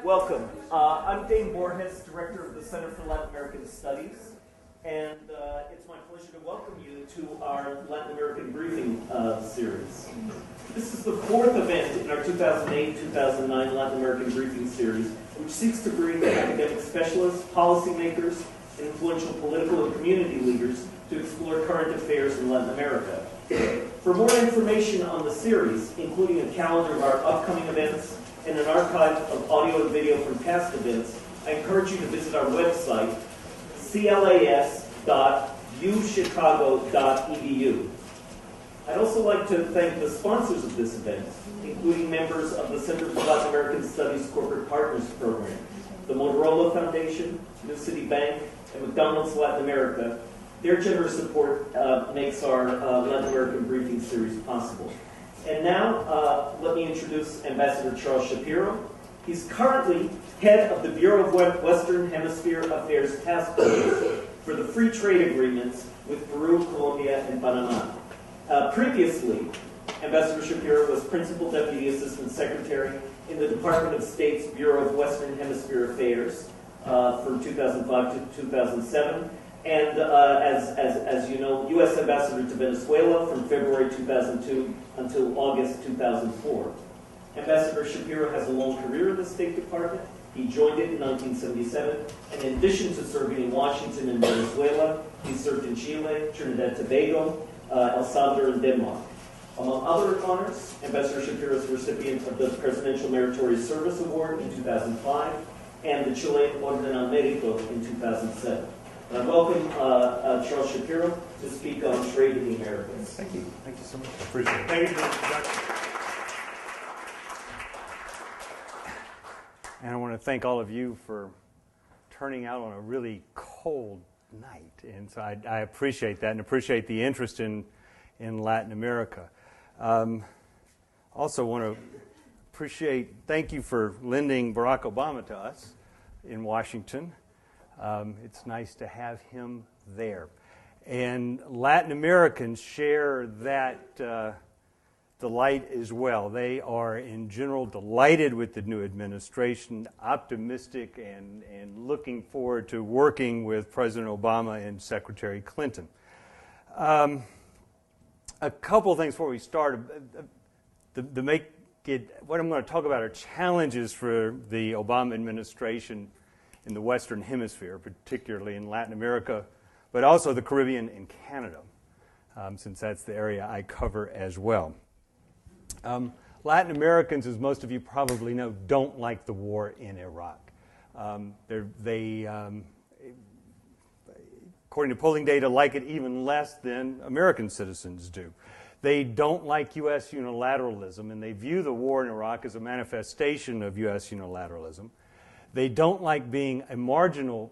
Welcome. I'm Dane Borges, Director of the Center for Latin American Studies, and it's my pleasure to welcome you to our Latin American Briefing series. This is the fourth event in our 2008-2009 Latin American Briefing series, which seeks to bring academic specialists, policymakers, and influential political and community leaders to explore current affairs in Latin America. For more information on the series, including a calendar of our upcoming events and an archive of audio and video from past events, I encourage you to visit our website, clas.uchicago.edu. I'd also like to thank the sponsors of this event, including members of the Center for Latin American Studies Corporate Partners Program, the Motorola Foundation, New City Bank, and McDonald's Latin America. Their generous support makes our Latin American Briefing series possible. And now, let me introduce Ambassador Charles Shapiro. He's currently head of the Bureau of Western Hemisphere Affairs Task Force for the free trade agreements with Peru, Colombia, and Panama. Previously, Ambassador Shapiro was Principal Deputy Assistant Secretary in the Department of State's Bureau of Western Hemisphere Affairs from 2005 to 2007. And as you know, U.S. Ambassador to Venezuela from February 2002 until August 2004. Ambassador Shapiro has a long career in the State Department. He joined it in 1977, and in addition to serving in Washington and Venezuela, he served in Chile, Trinidad and Tobago, El Salvador, and Denmark. Among other honors, Ambassador Shapiro is the recipient of the Presidential Meritorious Service Award in 2005 and the Chilean Orden al Mérito in 2007. I welcome Charles Shapiro to speak on trade in the Americas. Thank you. Thank you so much. I appreciate it. Thank you for the introduction. And I want to thank all of you for turning out on a really cold night. And so I appreciate that and appreciate the interest in Latin America. Also want to thank you for lending Barack Obama to us in Washington. It's nice to have him there. And Latin Americans share that delight as well. They are, in general, delighted with the new administration, optimistic, and looking forward to working with President Obama and Secretary Clinton. A couple of things before we start. What I'm going to talk about are challenges for the Obama administration in the Western Hemisphere, particularly in Latin America, but also the Caribbean and Canada, since that's the area I cover as well. Latin Americans, as most of you probably know, don't like the war in Iraq. According to polling data, like it even less than American citizens do. They don't like U.S. unilateralism, and they view the war in Iraq as a manifestation of U.S. unilateralism. They don't like being a marginal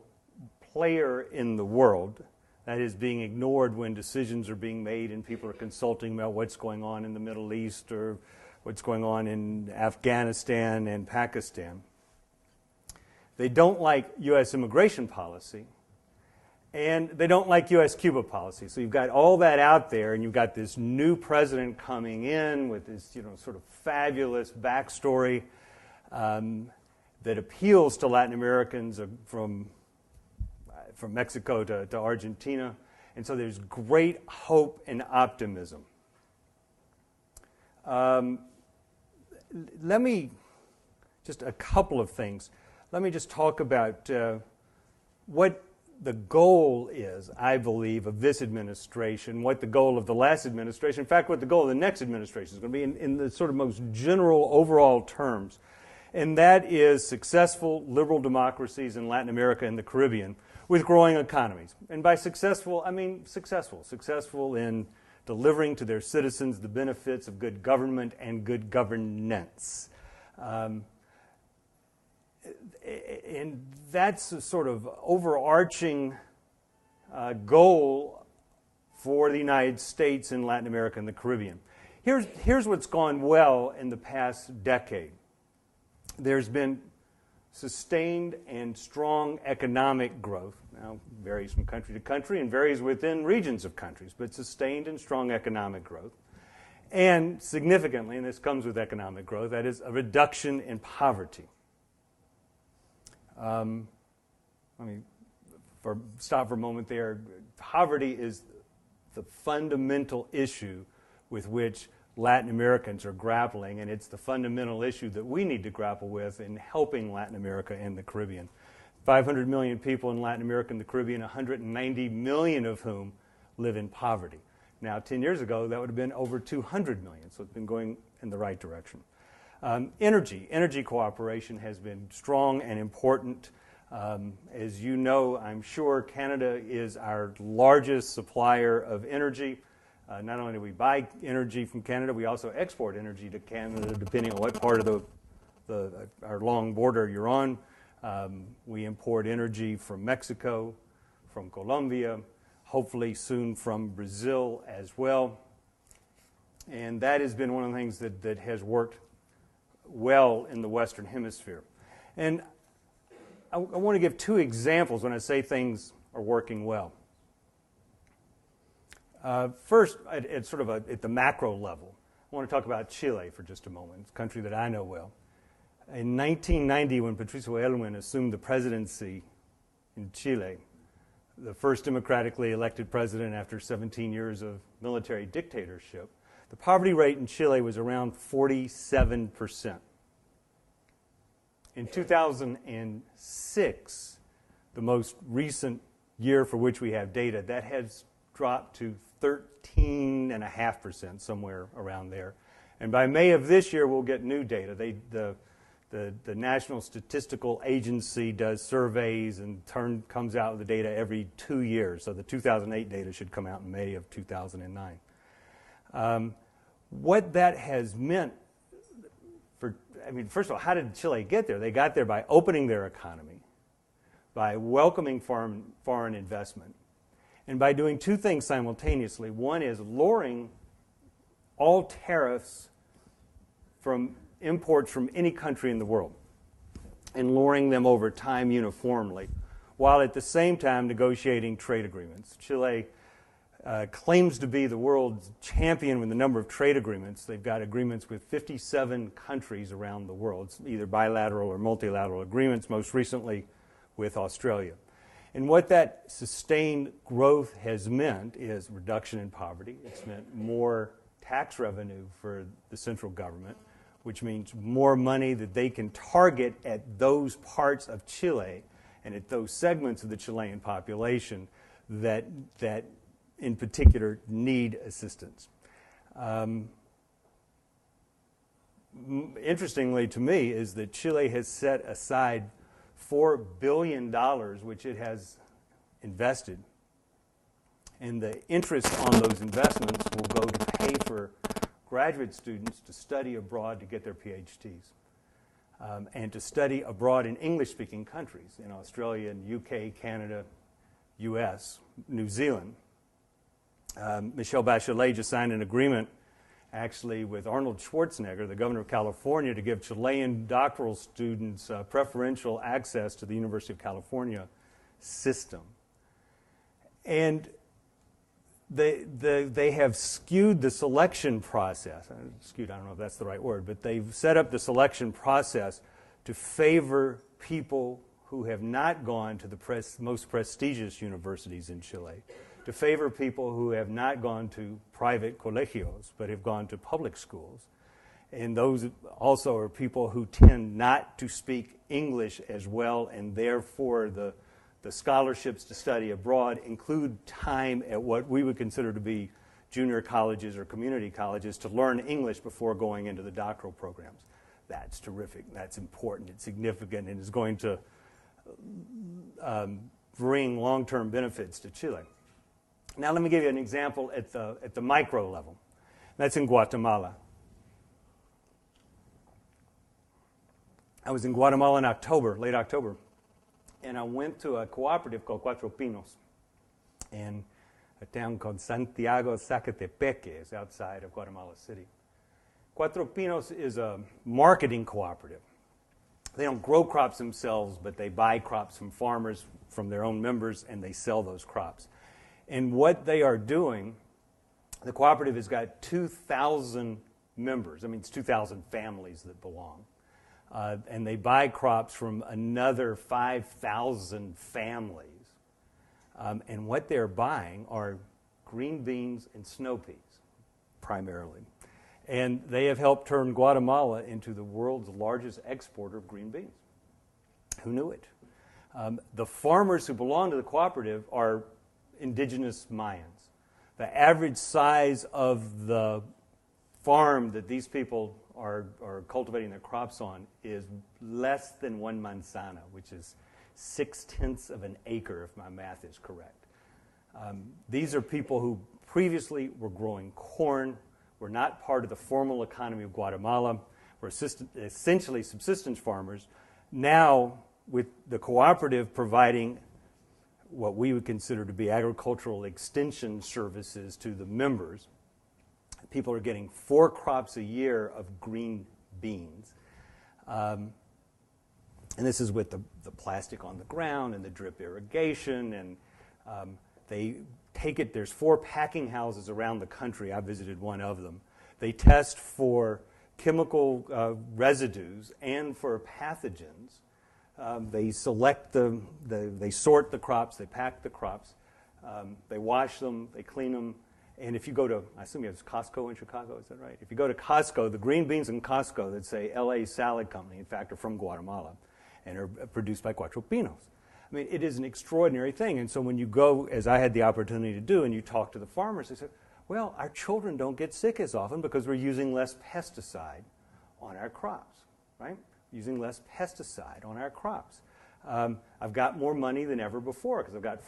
player in the world, that is, being ignored when decisions are being made and people are consulting about what's going on in the Middle East or what's going on in Afghanistan and Pakistan. They don't like U.S. immigration policy, and they don't like U.S.-Cuba policy. So you've got all that out there, and you've got this new president coming in with this, sort of fabulous backstory that appeals to Latin Americans from Mexico to Argentina. And so there's great hope and optimism. Let me, just a couple of things. Let me just talk about what the goal is, I believe, of this administration, what the goal of the last administration, in fact, what the goal of the next administration is going to be in the sort of most general overall terms. And that is successful liberal democracies in Latin America and the Caribbean with growing economies. And by successful, I mean successful. Successful in delivering to their citizens the benefits of good government and good governance. And that's a sort of overarching goal for the United States in Latin America and the Caribbean. Here's what's gone well in the past decade. There's been sustained and strong economic growth. Now, varies from country to country and varies within regions of countries, but sustained and strong economic growth. And significantly, and this comes with economic growth, that is a reduction in poverty. Stop for a moment there. Poverty is the fundamental issue with which Latin Americans are grappling, and it's the fundamental issue that we need to grapple with in helping Latin America and the Caribbean. 500 million people in Latin America and the Caribbean, 190 million of whom live in poverty. Now, 10 years ago, that would have been over 200 million, so it's been going in the right direction. Energy cooperation has been strong and important. As you know, I'm sure Canada is our largest supplier of energy. Not only do we buy energy from Canada, we also export energy to Canada, depending on what part of our long border you're on. We import energy from Mexico, from Colombia, hopefully soon from Brazil as well. And that has been one of the things that has worked well in the Western Hemisphere. And I want to give two examples when I say things are working well. First, at the macro level, I want to talk about Chile for just a moment. It's a country that I know well. In 1990, when Patricio Aylwin assumed the presidency in Chile, the first democratically elected president after 17 years of military dictatorship, the poverty rate in Chile was around 47%. In 2006, the most recent year for which we have data, that has dropped to 13.5%, somewhere around there. And by May of this year, we'll get new data. The National Statistical Agency does surveys and comes out with the data every 2 years. So the 2008 data should come out in May of 2009. What that has meant first of all, how did Chile get there? They got there by opening their economy, by welcoming foreign investment, and by doing two things simultaneously. One is lowering all tariffs from imports from any country in the world and lowering them over time uniformly, while at the same time negotiating trade agreements. Chile claims to be the world's champion with the number of trade agreements. They've got agreements with 57 countries around the world, it's either bilateral or multilateral agreements, most recently with Australia. And what that sustained growth has meant is reduction in poverty. It's meant more tax revenue for the central government, which means more money that they can target at those parts of Chile and at those segments of the Chilean population that in particular need assistance. Interestingly to me is that Chile has set aside $4 billion, which it has invested, and the interest on those investments will go to pay for graduate students to study abroad to get their PhDs, and to study abroad in English-speaking countries, in Australia, and UK, Canada, US, New Zealand. Michelle Bachelet just signed an agreement actually with Arnold Schwarzenegger, the governor of California, to give Chilean doctoral students preferential access to the University of California system. And they have skewed the selection process. Skewed, I don't know if that's the right word, but they've set up the selection process to favor people who have not gone to the most prestigious universities in Chile, to favor people who have not gone to private colegios, but have gone to public schools. And those also are people who tend not to speak English as well, and therefore the scholarships to study abroad include time at what we would consider to be junior colleges or community colleges to learn English before going into the doctoral programs. That's terrific, that's important, it's significant, and is going to bring long-term benefits to Chile. Now let me give you an example at the micro level. That's in Guatemala. I was in Guatemala in October, late October, and I went to a cooperative called Cuatro Pinos in a town called Santiago Zacatepeque. It's outside of Guatemala City. Cuatro Pinos is a marketing cooperative. They don't grow crops themselves, but they buy crops from farmers, from their own members, and they sell those crops. And what they are doing, the cooperative has got 2,000 members. I mean, it's 2,000 families that belong. and they buy crops from another 5,000 families. And what they're buying are green beans and snow peas, primarily. And they have helped turn Guatemala into the world's largest exporter of green beans. Who knew it? The farmers who belong to the cooperative are indigenous Mayans. The average size of the farm that these people are cultivating their crops on is less than 1 manzana, which is 0.6 of an acre, if my math is correct. These are people who previously were growing corn, were not part of the formal economy of Guatemala, were essentially subsistence farmers. Now, with the cooperative providing what we would consider to be agricultural extension services to the members, people are getting 4 crops a year of green beans. And this is with the plastic on the ground and the drip irrigation. And they take it, there's 4 packing houses around the country. I visited one of them. They test for chemical residues and for pathogens. They select they sort the crops, they pack the crops, they wash them, they clean them. And if you go to, I assume you have Costco in Chicago, is that right? If you go to Costco, the green beans in Costco that say LA Salad Company, in fact, are from Guatemala and are produced by Cuatro Pinos. I mean, it is an extraordinary thing. And so when you go, as I had the opportunity to do, and you talk to the farmers, they say, well, our children don't get sick as often because we're using less pesticide on our crops, right? Using less pesticide on our crops. I've got more money than ever before because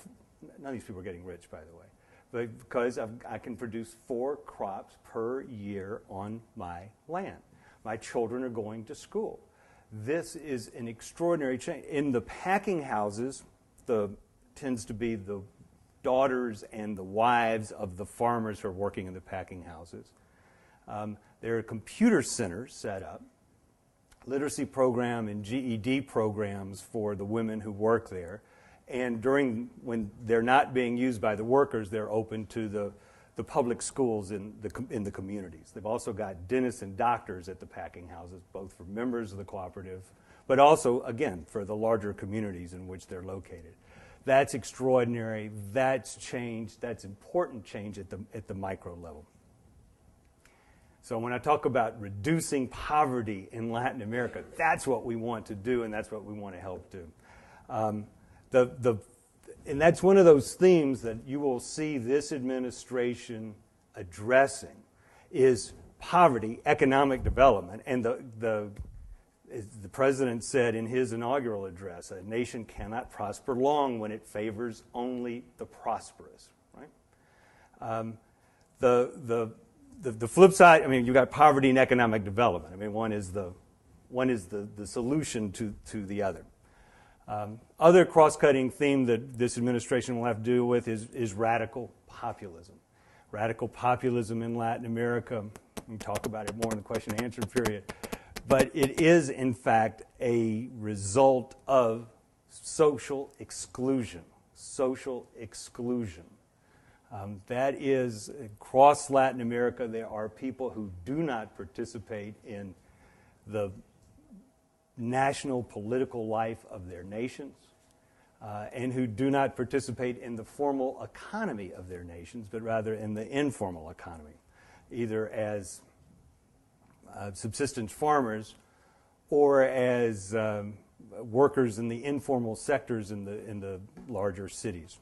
none of these people are getting rich, by the way, but because I can produce 4 crops per year on my land. My children are going to school. This is an extraordinary change. In the packing houses, tends to be the daughters and the wives of the farmers who are working in the packing houses. There are computer centers set up, literacy program and GED programs for the women who work there. And when they're not being used by the workers, they're open to the public schools in the communities. They've also got dentists and doctors at the packing houses, both for members of the cooperative, but also, again, for the larger communities in which they're located. That's extraordinary. That's change. That's important change at the micro level. So when I talk about reducing poverty in Latin America, that's what we want to do, and that's what we want to help do. And that's one of those themes that you will see this administration addressing is poverty, economic development. And as the president said in his inaugural address, a nation cannot prosper long when it favors only the prosperous. Right? The flip side, I mean, you've got poverty and economic development. I mean, one is the solution to the other. Other cross-cutting theme that this administration will have to deal with is radical populism. Radical populism in Latin America, we can talk about it more in the question and answer period, but it is, in fact, a result of social exclusion. Social exclusion. That is, across Latin America, there are people who do not participate in the national political life of their nations and who do not participate in the formal economy of their nations, but rather in the informal economy, either as subsistence farmers or as workers in the informal sectors in the larger cities.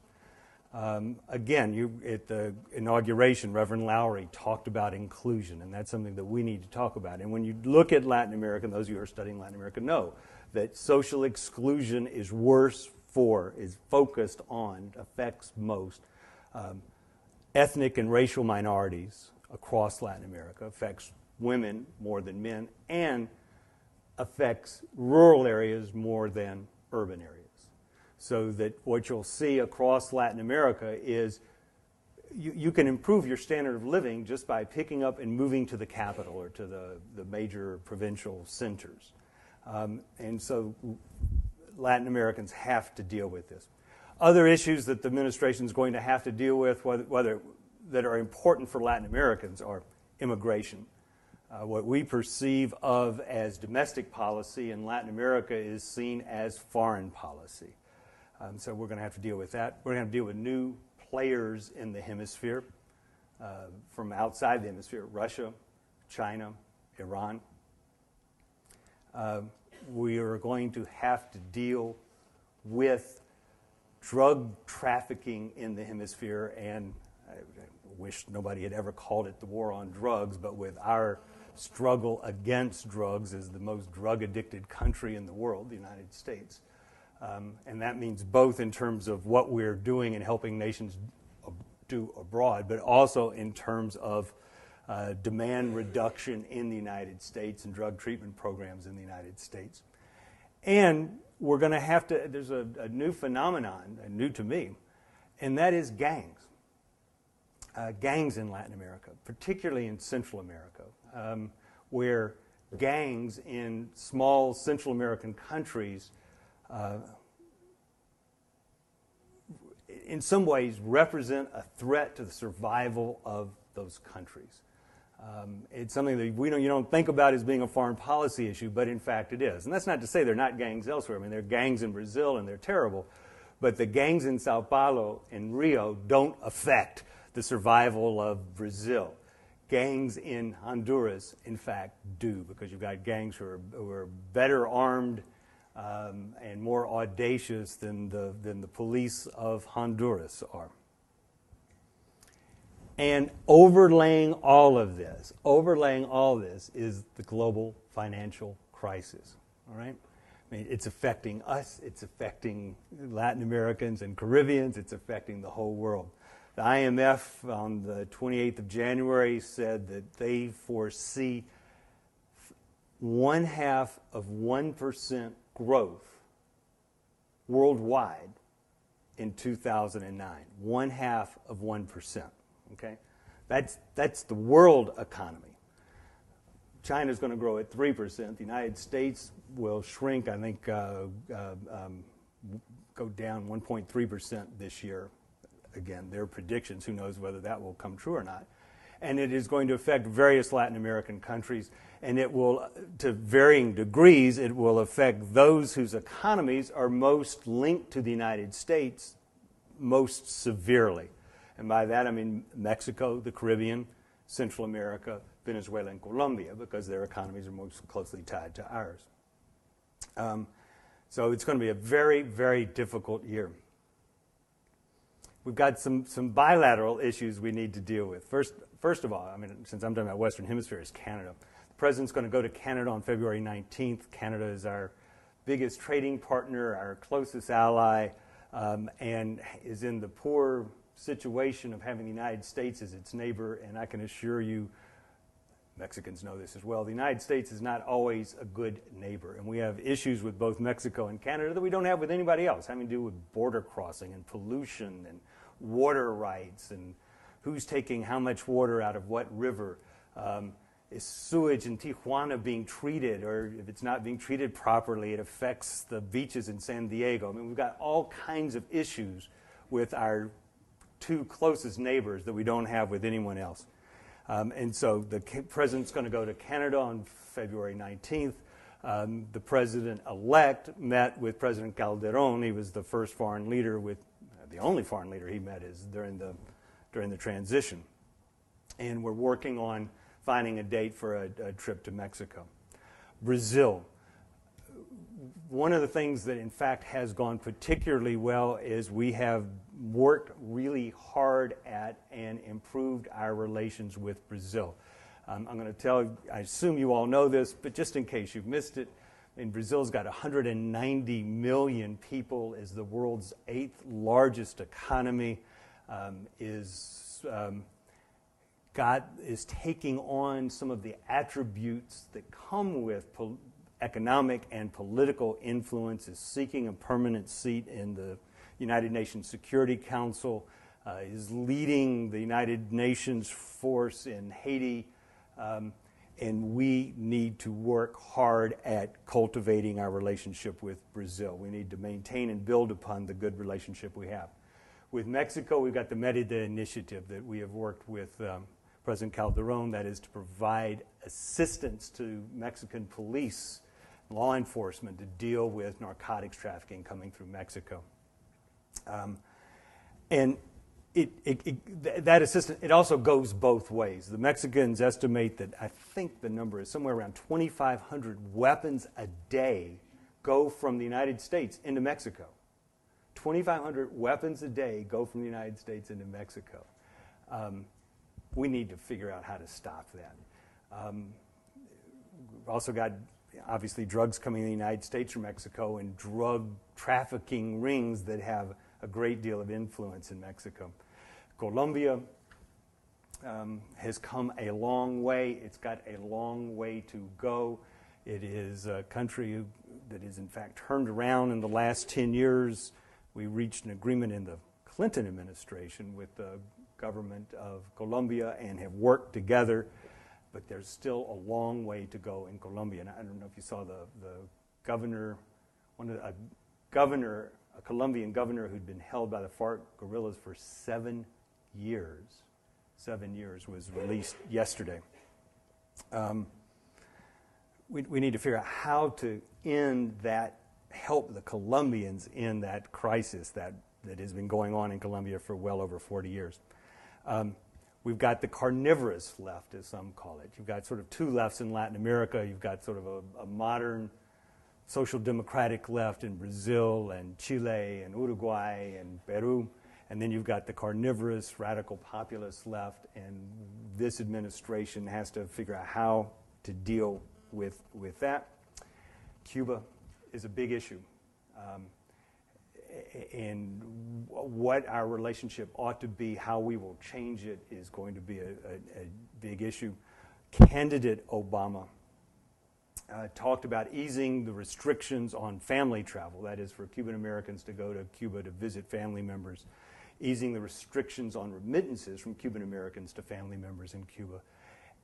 Again, at the inauguration, Reverend Lowry talked about inclusion, and that's something that we need to talk about. And when you look at Latin America, and those of you who are studying Latin America know that social exclusion is focused on, affects most ethnic and racial minorities across Latin America, affects women more than men, and affects rural areas more than urban areas. So that what you'll see across Latin America is you can improve your standard of living just by picking up and moving to the capital or to the major provincial centers. And so Latin Americans have to deal with this. Other issues that the administration is going to have to deal with, whether that are important for Latin Americans, are immigration. What we perceive of as domestic policy in Latin America is seen as foreign policy. So we're going to have to deal with that. We're going to have to deal with new players in the hemisphere from outside the hemisphere: Russia, China, Iran. We are going to have to deal with drug trafficking in the hemisphere, and I wish nobody had ever called it the war on drugs, but with our struggle against drugs as the most drug-addicted country in the world, the United States. And that means both in terms of what we're doing and helping nations do abroad, but also in terms of demand reduction in the United States and drug treatment programs in the United States. And we're going to have to, there's a new phenomenon, new to me, and that is gangs. Gangs in Latin America, particularly in Central America, where gangs in small Central American countries in some ways represent a threat to the survival of those countries. It's something that you don't think about as being a foreign policy issue, but in fact it is. And that's not to say there are not gangs elsewhere. I mean, there are gangs in Brazil, and they're terrible. But the gangs in Sao Paulo and Rio don't affect the survival of Brazil. Gangs in Honduras, in fact, do, because you've got gangs who are better armed and more audacious than the police of Honduras are. And overlaying all this is the global financial crisis. All right? I mean, it's affecting us, it's affecting Latin Americans and Caribbeans, it's affecting the whole world. The IMF on the 28th of January said that they foresee 0.5% growth worldwide in 2009. 0.5%. Okay, that's the world economy. China's going to grow at 3%. The United States will shrink, I think, go down 1.3% this year. Again, their predictions, who knows whether that will come true or not. And it is going to affect various Latin American countries, and it will, to varying degrees, it will affect those whose economies are most linked to the United States most severely. And by that I mean Mexico, the Caribbean, Central America, Venezuela, and Colombia, because their economies are most closely tied to ours. So it's going to be a very, very difficult year. We've got some bilateral issues we need to deal with. First of all, I mean, since I'm talking about Western Hemisphere, is Canada. The President's going to go to Canada on February 19th. Canada is our biggest trading partner, our closest ally, and is in the poor situation of having the United States as its neighbor. And I can assure you, Mexicans know this as well, the United States is not always a good neighbor. And we have issues with both Mexico and Canada that we don't have with anybody else, having to do with border crossing and pollution and water rights and who's taking how much water out of what river. Is sewage in Tijuana being treated, or if it's not being treated properly, it affects the beaches in San Diego. I mean, we've got all kinds of issues with our two closest neighbors that we don't have with anyone else. And so the President's going to go to Canada on February 19th. The President-elect met with President Calderon. He was the first foreign leader the only foreign leader he met is during the transition. And we're working on finding a date for a trip to Mexico. Brazil. One of the things that, in fact, has gone particularly well is we have worked really hard at and improved our relations with Brazil. I'm going to tell you, I assume you all know this, but just in case you've missed it, Brazil's got 190 million people, is the world's 8th largest economy, is taking on some of the attributes that come with economic and political influence, is seeking a permanent seat in the United Nations Security Council, is leading the United Nations force in Haiti, and we need to work hard at cultivating our relationship with Brazil. We need to maintain and build upon the good relationship we have. With Mexico, we've got the Mérida initiative that we have worked with President Calderon, that is to provide assistance to Mexican police, law enforcement to deal with narcotics trafficking coming through Mexico. And that assistance, it also goes both ways. The Mexicans estimate that, I think the number is somewhere around 2,500 weapons a day go from the United States into Mexico. 2,500 weapons a day go from the United States into Mexico. We need to figure out how to stop that. We've also got, obviously, drugs coming in the United States from Mexico and drug trafficking rings that have a great deal of influence in Mexico. Colombia has come a long way. It's got a long way to go. It is a country that is, in fact, turned around in the last 10 years. We reached an agreement in the Clinton administration with the government of Colombia and have worked together, but there's still a long way to go in Colombia. And I don't know if you saw the governor, a Colombian governor who'd been held by the FARC guerrillas for 7 years. 7 years was released yesterday. We need to figure out how to end that, help the Colombians in that crisis that has been going on in Colombia for well over 40 years. We've got the carnivorous left, as some call it. You've got sort of two lefts in Latin America. You've got sort of a modern social democratic left in Brazil and Chile and Uruguay and Peru. And then you've got the carnivorous, radical populist left, and this administration has to figure out how to deal with that. Cuba is a big issue. And what our relationship ought to be, how we will change it, is going to be a big issue. Candidate Obama talked about easing the restrictions on family travel, that is for Cuban Americans to go to Cuba to visit family members, easing the restrictions on remittances from Cuban Americans to family members in Cuba,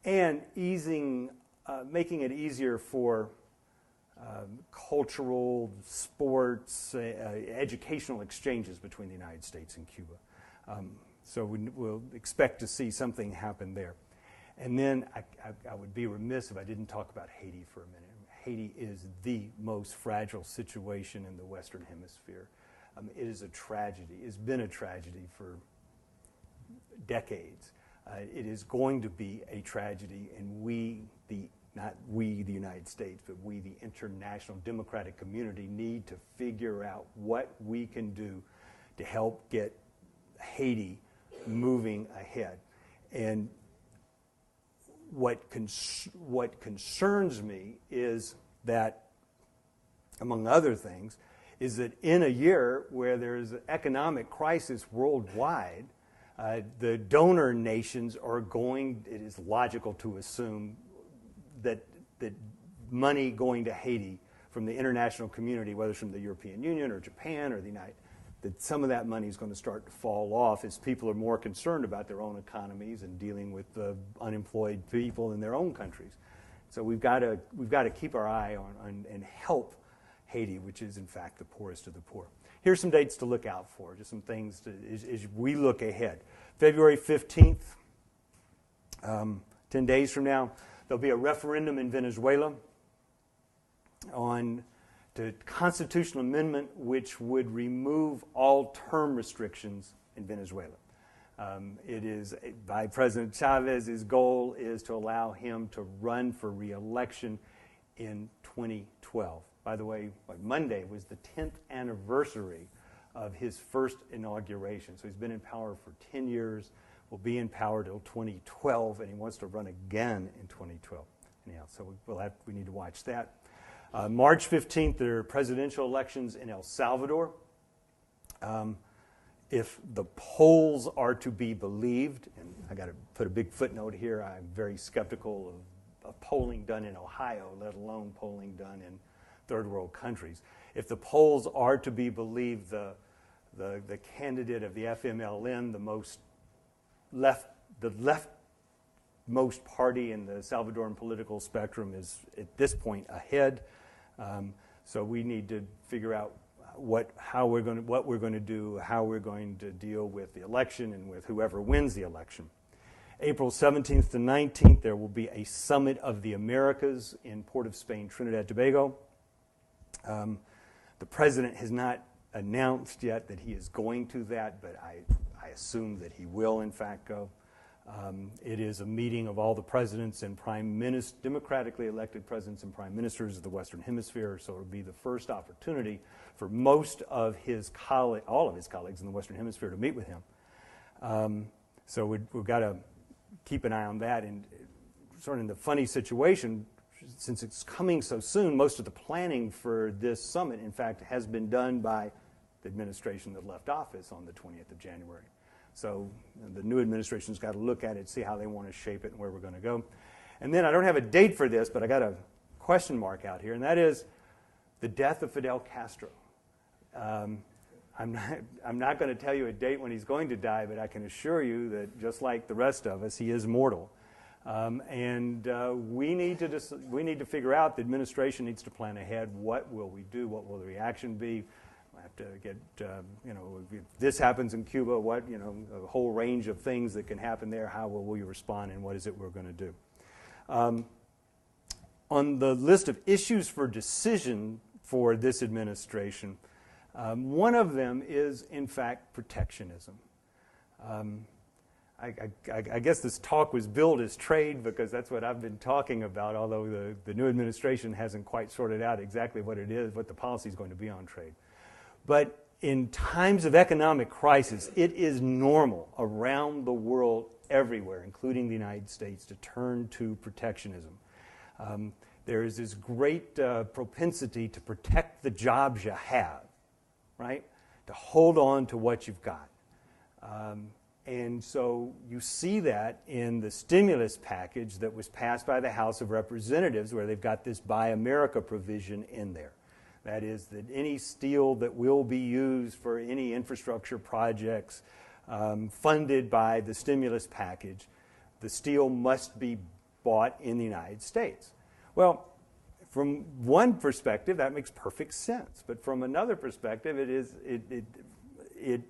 and making it easier for cultural, sports, educational exchanges between the United States and Cuba. So we'll expect to see something happen there. And then I would be remiss if I didn't talk about Haiti for a minute. Haiti is the most fragile situation in the Western Hemisphere. It is a tragedy. It's been a tragedy for decades. It is going to be a tragedy, and not we, the United States, but we, the international democratic community, need to figure out what we can do to help get Haiti moving ahead. And what concerns me is that, among other things, is that in a year where there's an economic crisis worldwide, the donor nations it is logical to assume that money going to Haiti from the international community, whether it's from the European Union or Japan or the United States, that some of that money is going to start to fall off as people are more concerned about their own economies and dealing with the unemployed people in their own countries. So we've got to keep our eye on and help Haiti, which is in fact the poorest of the poor. Here's some dates to look out for, just some things as we look ahead. February 15th, 10 days from now, there'll be a referendum in Venezuela on the constitutional amendment which would remove all term restrictions in Venezuela. It is, by President Chavez, his goal is to allow him to run for re-election in 2012. By the way, Monday was the 10th anniversary of his first inauguration. So he's been in power for 10 years, will be in power till 2012, and he wants to run again in 2012. Anyhow, so we need to watch that. March 15th, there are presidential elections in El Salvador. If the polls are to be believed, and I got to put a big footnote here, I'm very skeptical of polling done in Ohio, let alone polling done in third world countries. If the polls are to be believed, the candidate of the FMLN, the leftmost party in the Salvadoran political spectrum, is at this point ahead. So we need to figure out what we're going to do, how we're going to deal with the election and with whoever wins the election. April 17th to 19th, there will be a Summit of the Americas in Port of Spain, Trinidad, Tobago. The president has not announced yet that he is going to that, but I assume that he will, in fact, go. It is a meeting of all the presidents and democratically elected presidents and prime ministers of the Western Hemisphere, so it will be the first opportunity for most of his all of his colleagues in the Western Hemisphere to meet with him. So we've got to keep an eye on that. And sort of in the funny situation, since it's coming so soon, most of the planning for this summit, in fact, has been done by the administration that left office on the 20th of January. So the new administration's got to look at it, see how they want to shape it and where we're going to go. And then I don't have a date for this, but I got a question mark out here, and that is the death of Fidel Castro. I'm not going to tell you a date when he's going to die, but I can assure you that just like the rest of us, he is mortal. We need to figure out, the administration needs to plan ahead. What will we do? What will the reaction be? I have to get, if this happens in Cuba, a whole range of things that can happen there. How will we respond, and what is it we're going to do? On the list of issues for decision for this administration, one of them is, in fact, protectionism. I guess this talk was billed as trade because that's what I've been talking about, although the new administration hasn't quite sorted out exactly what it is, what the policy is going to be on trade. But in times of economic crisis, it is normal around the world, everywhere, including the United States, to turn to protectionism. There is this great propensity to protect the jobs you have, right? To hold on to what you've got. And so you see that in the stimulus package that was passed by the House of Representatives, where they've got this Buy America provision in there. That is, that any steel that will be used for any infrastructure projects funded by the stimulus package, the steel must be bought in the United States. Well, from one perspective, that makes perfect sense. But from another perspective, it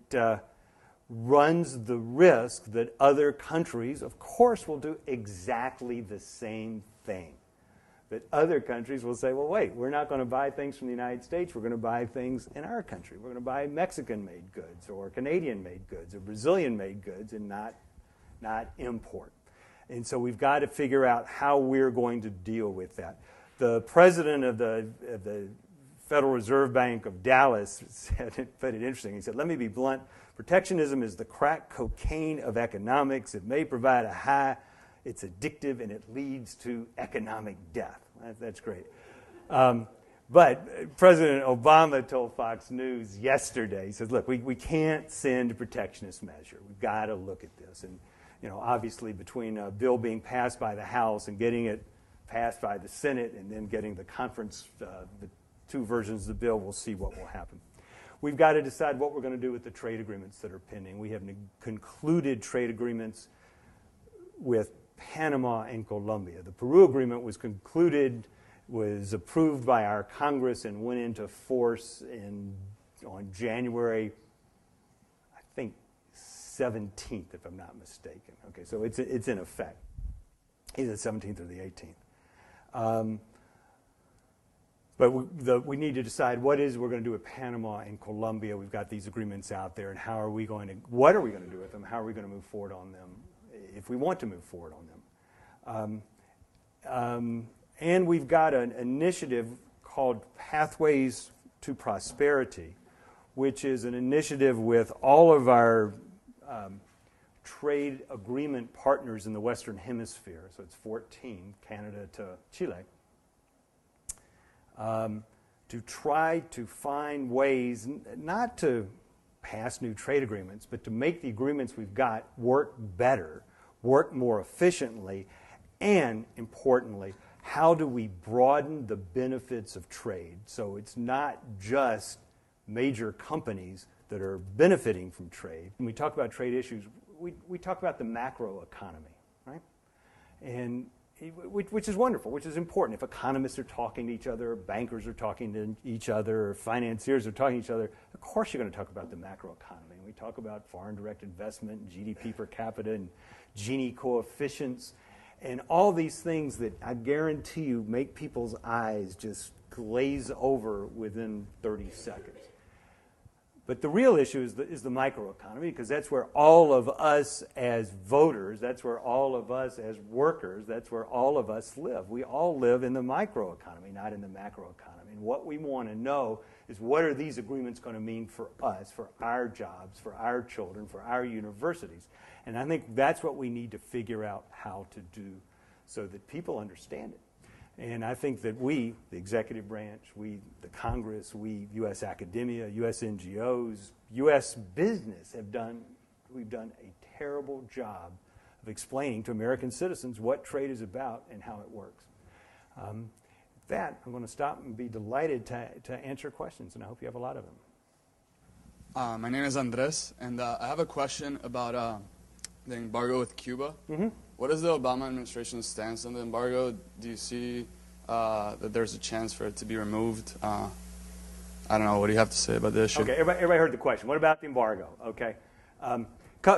runs the risk that other countries, of course, will do exactly the same thing. That other countries will say, well, wait, we're not going to buy things from the United States. We're going to buy things in our country. We're going to buy Mexican-made goods or Canadian-made goods or Brazilian-made goods and not import. And so we've got to figure out how we're going to deal with that. The president of the Federal Reserve Bank of Dallas put it interesting. He said, let me be blunt. Protectionism is the crack cocaine of economics. It may provide a high. It's addictive, and it leads to economic death. That's great. But President Obama told Fox News yesterday, he says, look, we can't send a protectionist measure. We've got to look at this. And, obviously between a bill being passed by the House and getting it passed by the Senate and then getting the conference, the two versions of the bill, we'll see what will happen. We've got to decide what we're going to do with the trade agreements that are pending. We have concluded trade agreements with Panama and Colombia. The Peru agreement was concluded, was approved by our Congress, and went into force on January, I think, 17th, if I'm not mistaken. Okay, so it's in effect, either the 17th or the 18th. But we need to decide what we're going to do with Panama and Colombia. We've got these agreements out there, and what are we going to do with them? How are we going to move forward on them, if we want to move forward on them? And we've got an initiative called Pathways to Prosperity, which is an initiative with all of our trade agreement partners in the Western Hemisphere. So it's 14, Canada to Chile. To try to find ways not to pass new trade agreements, but to make the agreements we've got work better, work more efficiently, and, importantly, how do we broaden the benefits of trade so it's not just major companies that are benefiting from trade. When we talk about trade issues, we talk about the macro economy, right? And which is wonderful, which is important. If economists are talking to each other, bankers are talking to each other, or financiers are talking to each other, of course you're going to talk about the macroeconomy. We talk about foreign direct investment, and GDP per capita, and Gini coefficients, and all these things that I guarantee you make people's eyes just glaze over within 30 seconds. But the real issue is the microeconomy, because that's where all of us as voters, that's where all of us as workers, that's where all of us live. We all live in the microeconomy, not in the macroeconomy. And what we want to know is, what are these agreements going to mean for us, for our jobs, for our children, for our universities? And I think that's what we need to figure out how to do so that people understand it. And I think that we, the executive branch, we, the Congress, we, U.S. academia, U.S. NGOs, U.S. business we've done a terrible job of explaining to American citizens what trade is about and how it works. With that, I'm going to stop and be delighted to answer questions, and I hope you have a lot of them. My name is Andres, and I have a question about the embargo with Cuba. Mm-hmm. What is the Obama administration's stance on the embargo? Do you see that there's a chance for it to be removed? I don't know. What do you have to say about this issue? Okay, everybody heard the question. What about the embargo? Okay, a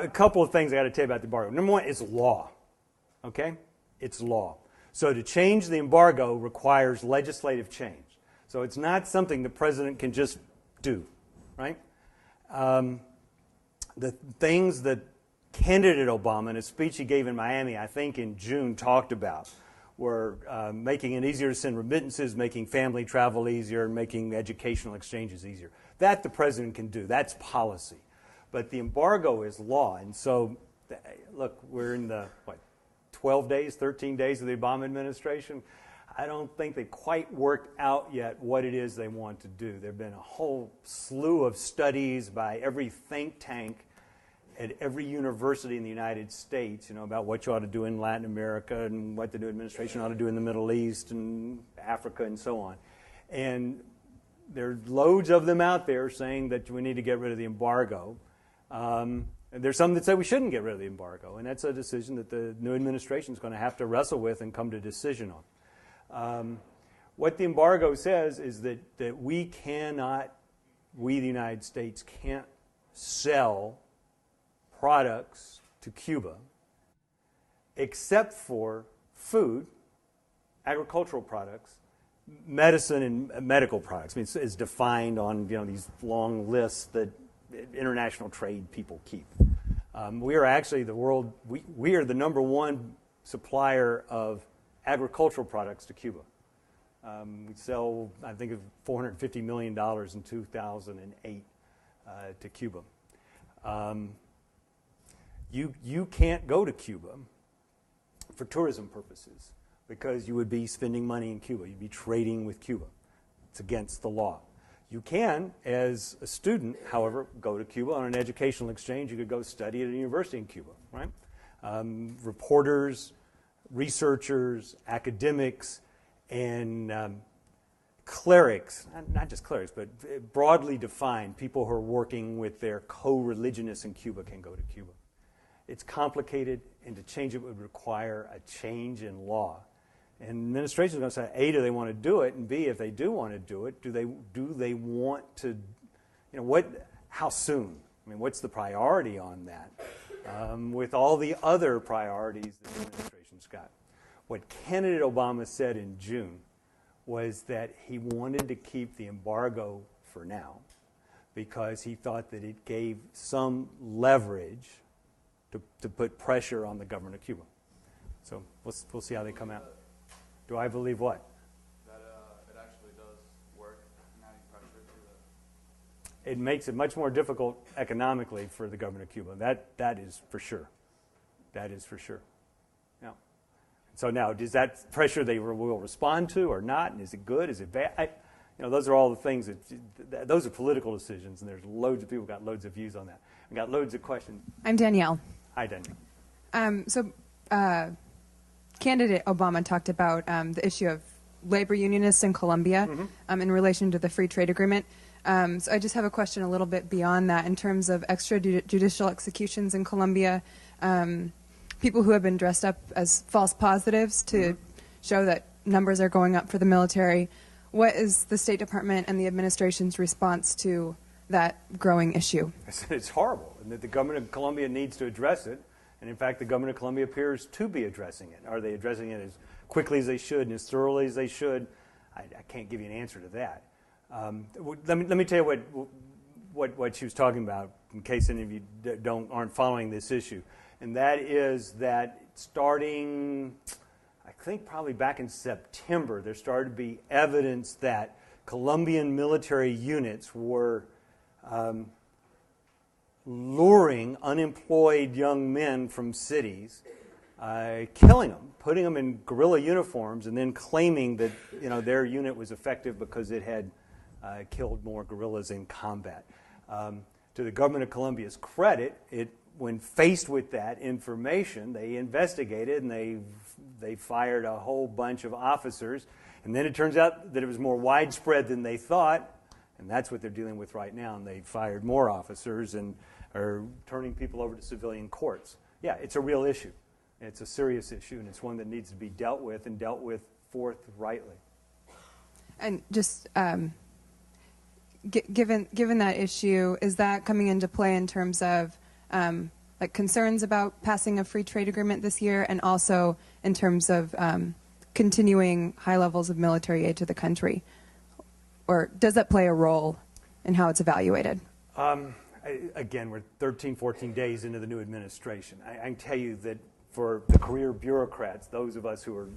couple of things I got to tell you about the embargo. Number one, it's law. Okay, it's law. So to change the embargo requires legislative change. So it's not something the president can just do, right? The things that candidate Obama, in a speech he gave in Miami, I think in June, talked about were making it easier to send remittances, making family travel easier, making educational exchanges easier. That the president can do. That's policy. But the embargo is law. And so, look, we're in the, 12 days, 13 days of the Obama administration. I don't think they quite worked out yet what it is they want to do. There have been a whole slew of studies by every think tank at every university in the United States, about what you ought to do in Latin America and what the new administration ought to do in the Middle East and Africa and so on. And there are loads of them out there saying that we need to get rid of the embargo. And there's some that say we shouldn't get rid of the embargo, and that's a decision that the new administration is going to have to wrestle with and come to a decision on. What the embargo says is that we cannot, the United States, can't sell products to Cuba except for food, agricultural products, medicine and medical products. I mean, it's defined on these long lists that international trade people keep. We are actually we are the number one supplier of agricultural products to Cuba. We sell, I think, $450 million in 2008 to Cuba. You can't go to Cuba for tourism purposes because you would be spending money in Cuba. You'd be trading with Cuba. It's against the law. You can, as a student, however, go to Cuba on an educational exchange. You could go study at a university in Cuba, right? Reporters, researchers, academics, and clerics, not just clerics, but broadly defined, people who are working with their co-religionists in Cuba can go to Cuba. It's complicated, and to change it would require a change in law. And the administration is going to say, A, do they want to do it? And B, if they do want to do it, do they want to, how soon? I mean, what's the priority on that? With all the other priorities that the administration's got. What candidate Obama said in June was that he wanted to keep the embargo for now because he thought that it gave some leverage to put pressure on the government of Cuba. So we'll see how they come out. Do I believe what? That it actually does work in adding pressure to the... It makes it much more difficult economically for the government of Cuba. That is for sure. That is for sure. Yeah. So now, does that pressure they will respond to or not? And is it good? Is it bad? Those are all the things those are political decisions, and there's loads of people got loads of views on that. We got loads of questions. I'm Danielle. Hi, Danielle. Candidate Obama talked about the issue of labor unionists in Colombia in relation to the free trade agreement. So I just have a question a little bit beyond that in terms of extrajudicial executions in Colombia, people who have been dressed up as false positives to show that numbers are going up for the military. What is the State Department and the administration's response to that growing issue? It's horrible, and that the government of Colombia needs to address it. And in fact, the government of Colombia appears to be addressing it. Are they addressing it as quickly as they should and as thoroughly as they should? I can't give you an answer to that. Let me tell you what she was talking about, in case any of you aren't following this issue. And that is that starting, I think probably back in September, there started to be evidence that Colombian military units were luring unemployed young men from cities, killing them, putting them in guerrilla uniforms, and then claiming that their unit was effective because it had killed more guerrillas in combat. To the government of Colombia's credit, when faced with that information, they investigated and they fired a whole bunch of officers. And then it turns out that it was more widespread than they thought, and that's what they're dealing with right now. And they fired more officers and are turning people over to civilian courts. Yeah, it's a real issue. It's a serious issue, and it's one that needs to be dealt with and dealt with forthrightly. And just given that issue, is that coming into play in terms of like concerns about passing a free trade agreement this year, and also in terms of continuing high levels of military aid to the country? Or does that play a role in how it's evaluated? Again, we're 13, 14 days into the new administration. I can tell you that for the career bureaucrats, those of us who are,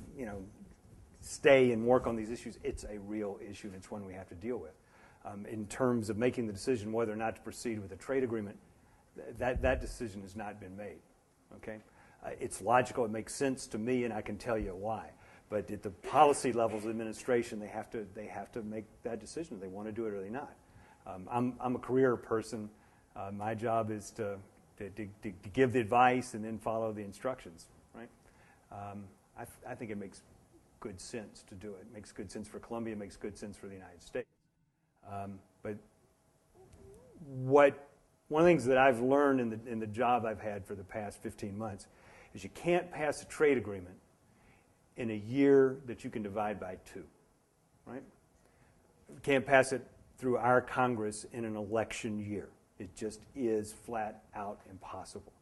stay and work on these issues, it's a real issue, and it's one we have to deal with. In terms of making the decision whether or not to proceed with a trade agreement, that decision has not been made. Okay, it's logical, it makes sense to me, and I can tell you why. But at the policy levels of administration, they have to make that decision if they want to do it or they not. I'm a career person. My job is to give the advice and then follow the instructions. Right? I think it makes good sense to do it. It makes good sense for Colombia. It makes good sense for the United States. But one of the things that I've learned in the job I've had for the past 15 months is you can't pass a trade agreement in a year that you can divide by 2, right? You can't pass it through our Congress in an election year. It just is flat out impossible.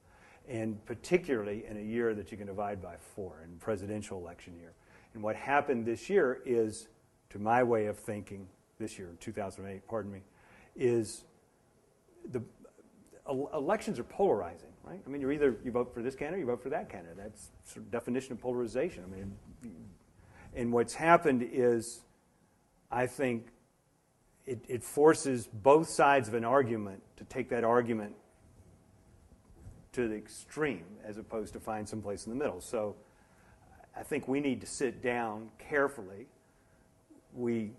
And particularly in a year that you can divide by 4, in presidential election year. And what happened this year is, to my way of thinking, this year, 2008, pardon me, is the elections are polarizing, right? I mean, you vote for this candidate, you vote for that candidate. That's sort of definition of polarization. I mean, and what's happened is, I think, it forces both sides of an argument to take that argument to the extreme as opposed to find someplace in the middle. So I think we need to sit down carefully. The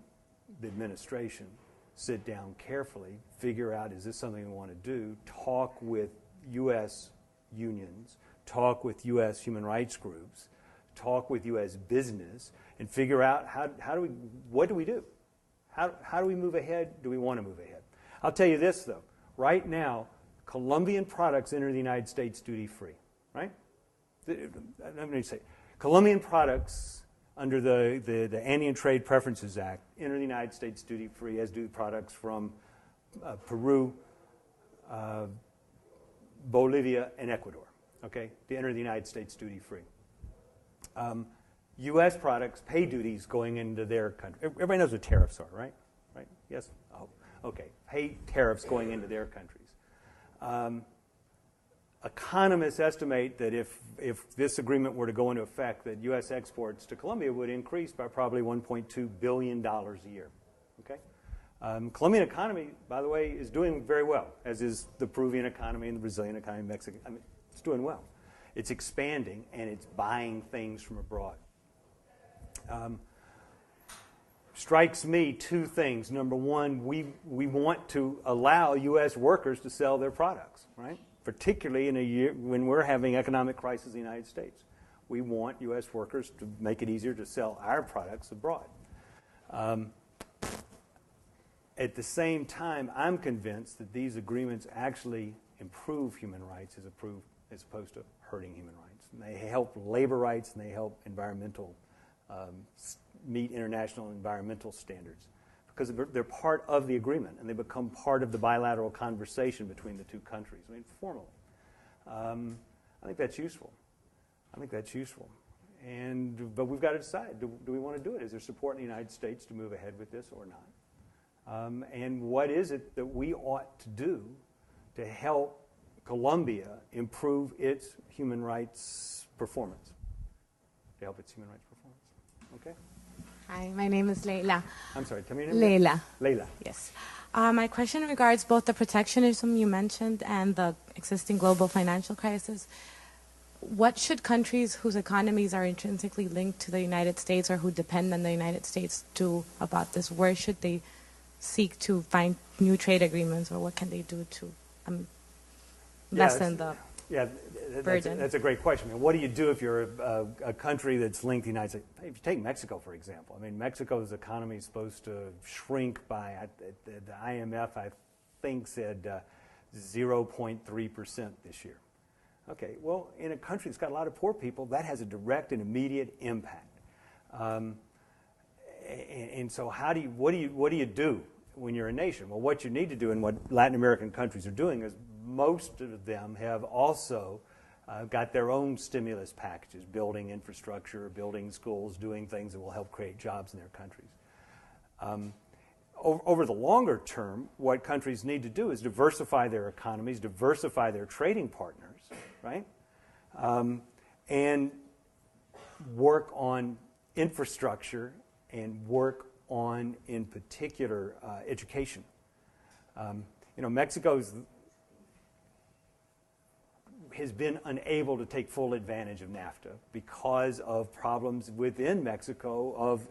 administration, sit down carefully, figure out, is this something we want to do, talk with U.S. unions, talk with U.S. human rights groups, talk with U.S. business, and figure out what do we do? How do we move ahead? Do we want to move ahead? I'll tell you this, though. Right now, Colombian products enter the United States duty-free, right? Let me say, Colombian products under the Andean Trade Preferences Act enter the United States duty-free, as do products from Peru, Bolivia, and Ecuador, okay? They enter the United States duty-free. U.S. products pay duties going into their country. Everybody knows what tariffs are, right? Right? Yes? Oh, okay. Pay tariffs going into their countries. Economists estimate that if this agreement were to go into effect, that U.S. exports to Colombia would increase by probably $1.2 billion a year. Okay? Colombian economy, by the way, is doing very well, as is the Peruvian economy and the Brazilian economy, Mexican. I mean, it's doing well. It's expanding, and it's buying things from abroad. Strikes me 2 things. Number one, we want to allow U.S. workers to sell their products, right? Particularly in a year when we're having economic crisis in the United States. We want U.S. workers to make it easier to sell our products abroad. At the same time, I'm convinced that these agreements actually improve human rights as opposed to hurting human rights. And they help labor rights, and they help meet international environmental standards. because they're part of the agreement, and they become part of the bilateral conversation between the two countries. I mean, formally. I think that's useful. But we've got to decide, do we want to do it? Is there support in the United States to move ahead with this or not? And what is it that we ought to do to help Colombia improve its human rights performance? Okay? Hi, my name is Leila. I'm sorry, tell me your name. Leila. Leila. Yes. My question regards both the protectionism you mentioned and the existing global financial crisis. What should countries whose economies are intrinsically linked to the United States or who depend on the United States do about this? Where should they seek to find new trade agreements, or what can they do to lessen the burden? That's a great question. I mean, what do you do if you're a country that's linked to the United States? If you take Mexico, for example. I mean, Mexico's economy is supposed to shrink by, the IMF, I think, said 0.3% this year. Okay, well, in a country that's got a lot of poor people, that has a direct and immediate impact. And so what do you do when you're a nation? Well, what you need to do, and what Latin American countries are doing, is most of them have also got their own stimulus packages, building infrastructure, building schools, doing things that will help create jobs in their countries. Over the longer term, what countries need to do is diversify their economies, diversify their trading partners, right? And work on infrastructure and work on, in particular, education. Mexico has been unable to take full advantage of NAFTA because of problems within Mexico of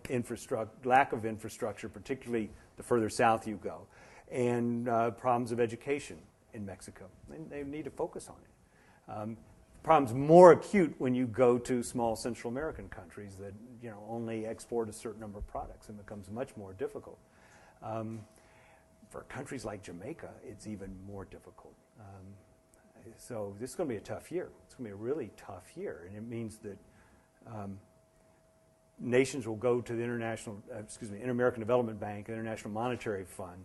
lack of infrastructure, particularly the further south you go, and problems of education in Mexico. And they need to focus on it. Problems more acute when you go to small Central American countries that only export a certain number of products, and becomes much more difficult. For countries like Jamaica, it's even more difficult. So this is going to be a tough year. It's going to be a really tough year, and it means that nations will go to the Inter-American Development Bank, International Monetary Fund,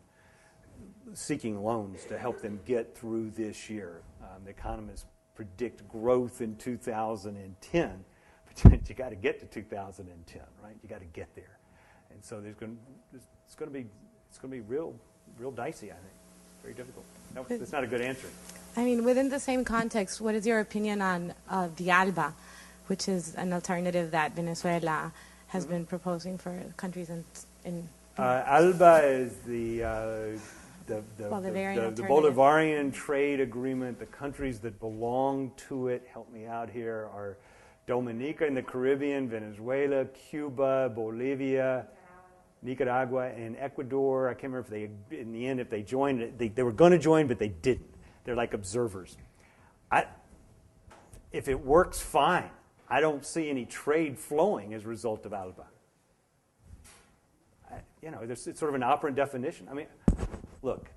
seeking loans to help them get through this year. The economists predict growth in 2010, but you got to get to 2010, right? You got to get there, and so it's going to be real dicey, I think. Very difficult. No, that's not a good answer. I mean, within the same context, what is your opinion on the ALBA, which is an alternative that Venezuela has been proposing for countries in ALBA is the Bolivarian trade agreement. The countries that belong to it, help me out here, are Dominica in the Caribbean, Venezuela, Cuba, Bolivia, Nicaragua, and Ecuador. I can't remember if they joined it. They were going to join, but they didn't. They're like observers. If it works, fine. I don't see any trade flowing as a result of ALBA. It's sort of an operant definition. I mean, look,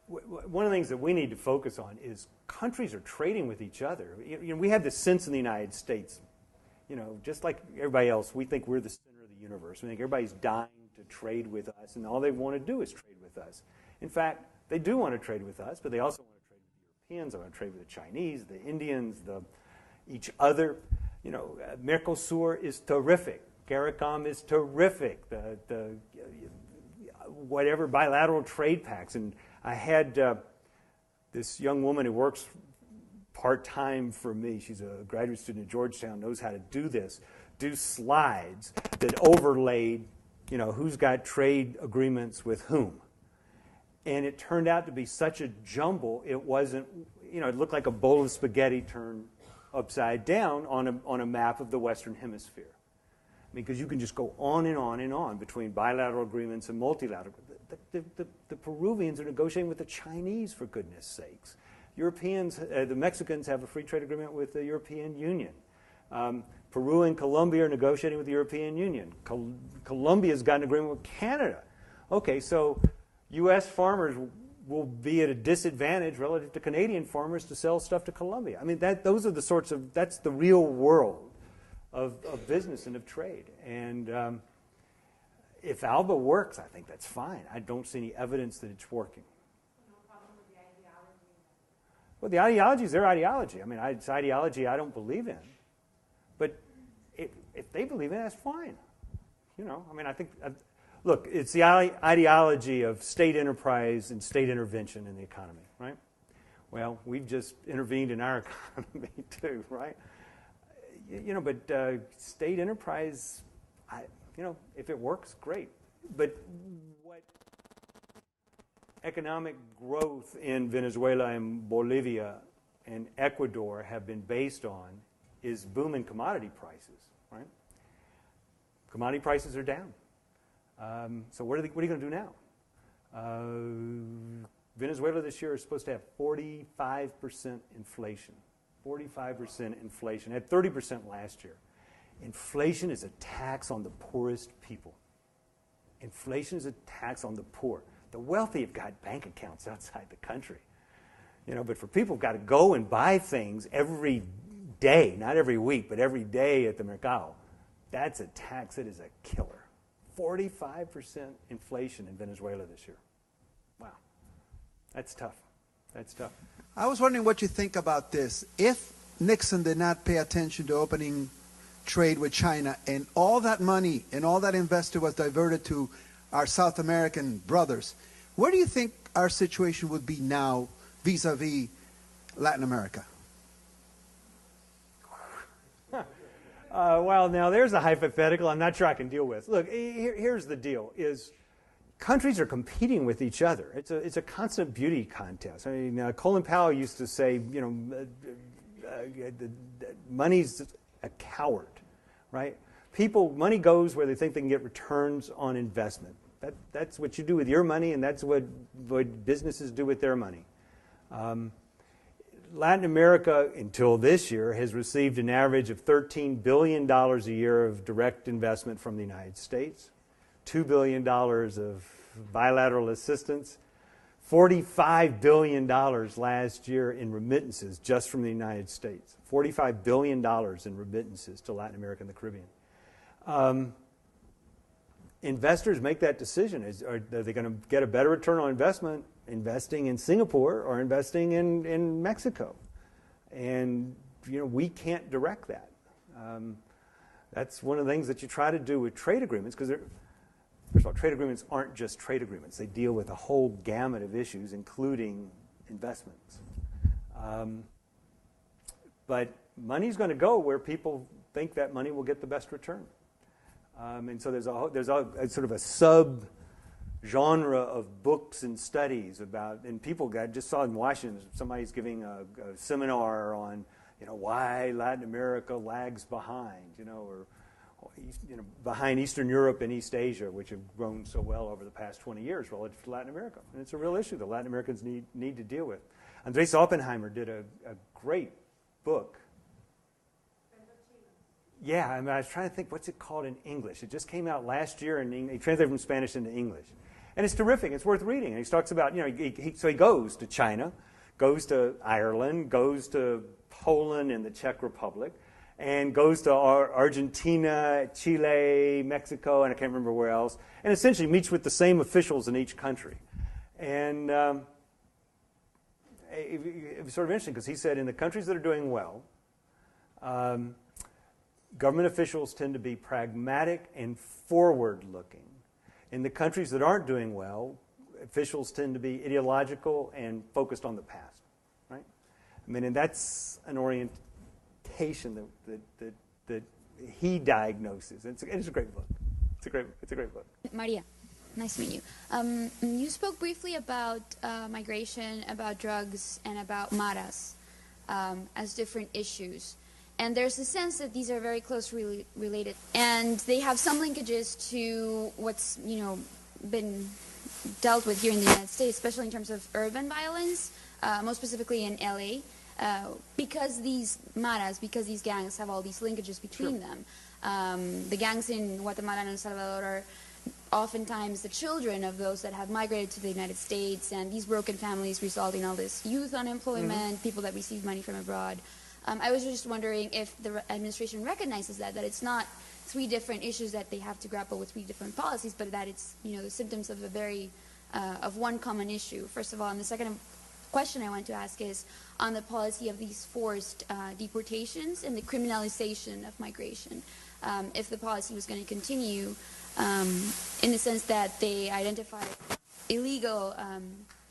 one of the things that we need to focus on is countries are trading with each other. We have this sense in the United States, just like everybody else, we think we're the center of the universe. We think everybody's dying to trade with us, and all they want to do is trade with us. In fact, they do want to trade with us, but they also want to trade with the Europeans. They want to trade with the Chinese, the Indians, each other. Mercosur is terrific. CARICOM is terrific. The whatever bilateral trade pacts. And I had this young woman who works part-time for me. She's a graduate student at Georgetown, knows how to do this. Do slides that overlaid, who's got trade agreements with whom. And it turned out to be such a jumble, it wasn't, it looked like a bowl of spaghetti turned upside down on a map of the Western Hemisphere. Because you can just go on and on and on between bilateral agreements and multilateral. The Peruvians are negotiating with the Chinese, for goodness sakes. The Mexicans have a free trade agreement with the European Union. Peru and Colombia are negotiating with the European Union. Colombia's got an agreement with Canada. Okay, so U.S. farmers will be at a disadvantage relative to Canadian farmers to sell stuff to Colombia. I mean, that's the real world of business and of trade. And If ALBA works, I think that's fine. I don't see any evidence that it's working. No problem with the ideology. Well, the ideology is their ideology. I mean, it's ideology I don't believe in. But if they believe in it, that's fine. You know, I mean, I think, look, it's the ideology of state enterprise and state intervention in the economy, right? Well, we've just intervened in our economy too, right? You know, but state enterprise, you know, if it works, great. But what economic growth in Venezuela and Bolivia and Ecuador have been based on is booming commodity prices, right? Commodity prices are down. So what are you going to do now? Venezuela this year is supposed to have 45% inflation. 45% inflation. It had 30% last year. Inflation is a tax on the poorest people. Inflation is a tax on the poor. The wealthy have got bank accounts outside the country. You know, but for people who've got to go and buy things every day, not every week, but every day at the mercado, that's a tax that is a killer. 45% inflation in Venezuela this year. Wow. That's tough. That's tough. I was wondering what you think about this. If Nixon did not pay attention to opening trade with China and all that money and all that invested was diverted to our South American brothers, where do you think our situation would be now vis-a-vis Latin America? Well, now there's a hypothetical I'm not sure I can deal with. Look, here's the deal, is countries are competing with each other. It's a constant beauty contest. I mean, Colin Powell used to say, you know, money's a coward, right? Money goes where they think they can get returns on investment. That's what you do with your money, and that's what businesses do with their money. Latin America, until this year, has received an average of $13 billion a year of direct investment from the United States, $2 billion of bilateral assistance, $45 billion last year in remittances just from the United States, $45 billion in remittances to Latin America and the Caribbean. Investors make that decision. Are they going to get a better return on investment investing in Singapore or investing in Mexico? And, you know, we can't direct that. That's one of the things that you try to do with trade agreements, because first of all, trade agreements aren't just trade agreements. They deal with a whole gamut of issues, including investments. But money's going to go where people think that money will get the best return. And so there's a sort of a sub-genre of books and studies about, and people just saw in Washington, somebody's giving a seminar on, you know, why Latin America lags behind, you know, or behind Eastern Europe and East Asia, which have grown so well over the past 20 years relative to Latin America. And it's a real issue that Latin Americans need to deal with. Andres Oppenheimer did a great book. Yeah, I mean, I was trying to think, what's it called in English? It just came out last year, and he translated from Spanish into English. And it's terrific. It's worth reading. And he talks about, you know, so he goes to China, goes to Ireland, goes to Poland and the Czech Republic, and goes to Argentina, Chile, Mexico, and I can't remember where else, and essentially meets with the same officials in each country. And it was sort of interesting because he said in the countries that are doing well, government officials tend to be pragmatic and forward-looking. In the countries that aren't doing well, officials tend to be ideological and focused on the past, right? I mean, and that's an orientation that he diagnoses. It's a great book. It's a great book. Maria, nice to meet you. You spoke briefly about migration, about drugs, and about maras as different issues. And there's a sense that these are very closely related, and they have some linkages to what's, you know, been dealt with here in the United States, especially in terms of urban violence, most specifically in LA, because these maras, because these gangs have all these linkages between them. The gangs in Guatemala and El Salvador are oftentimes the children of those that have migrated to the United States, and these broken families result in all this youth unemployment, people that receive money from abroad. I was just wondering if the administration recognizes that it's not three different issues that they have to grapple with, three different policies, but that it's, the symptoms of of one common issue, first of all. And the second question I want to ask is on the policy of these forced deportations and the criminalization of migration. If the policy was going to continue in the sense that they identify illegal